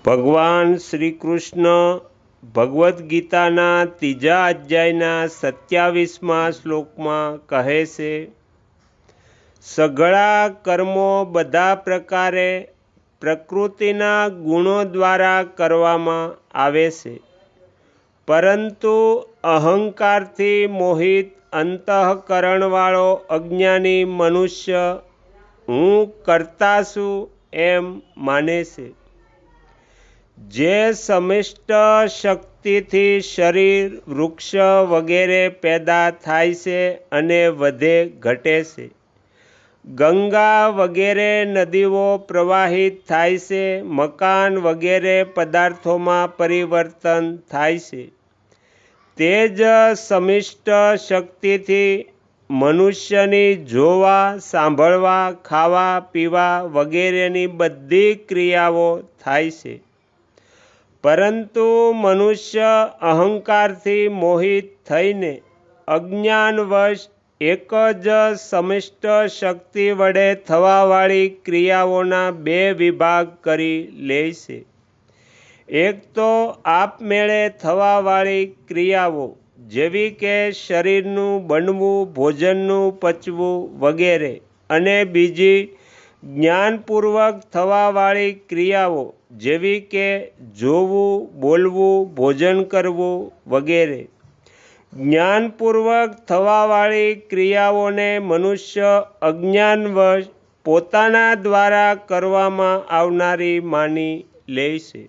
ભગવાન શ્રી કૃષ્ણ ભગવદ્ ગીતાના 3જા અધ્યાયના 27મા શ્લોકમાં કહે છે, સઘળા કર્મો બધા પ્રકારે પ્રકૃતિના ગુણો દ્વારા કરવામાં આવે છે, પરંતુ અહંકારથી મોહિત અંતઃકરણવાળો અજ્ઞાની મનુષ્ય હું કરતા છું એમ માને છે. જે સમષ્ટ શક્તિથી શરીર, વૃક્ષ વગેરે પેદા થાય છે અને વધે ઘટે છે. ગંગા વગેરે નદીઓ પ્રવાહિત થાય છે, મકાન વગેરે પદાર્થોમાં પરિવર્તન થાય છે. તે જ સમષ્ટ શક્તિથી મનુષ્યની જોવા, સાંભળવા, ખાવા, પીવા વગેરેની બધી ક્રિયાઓ થાય છે. પરંતુ મનુષ્ય અહંકારથી મોહિત થઈને અજ્ઞાનવશ એક જ સમષ્ટ શક્તિ વડે થવાવાળી ક્રિયાઓના 2 વિભાગ કરી લે છે. એક તો આપમેળે થવાવાળી ક્રિયાઓ જેવી કે શરીરનું બનવું, ભોજનનું પચવું વગેરે, અને બીજી જ્ઞાનપૂર્વક થવાવાળી ક્રિયાઓ જેવી કે જોવું, બોલવું, ભોજન કરવું વગેરે. જ્ઞાનપૂર્વક થવાવાળી ક્રિયાઓને મનુષ્ય અજ્ઞાનવશ પોતાના દ્વારા કરવામાં આવનારી માની લે છે.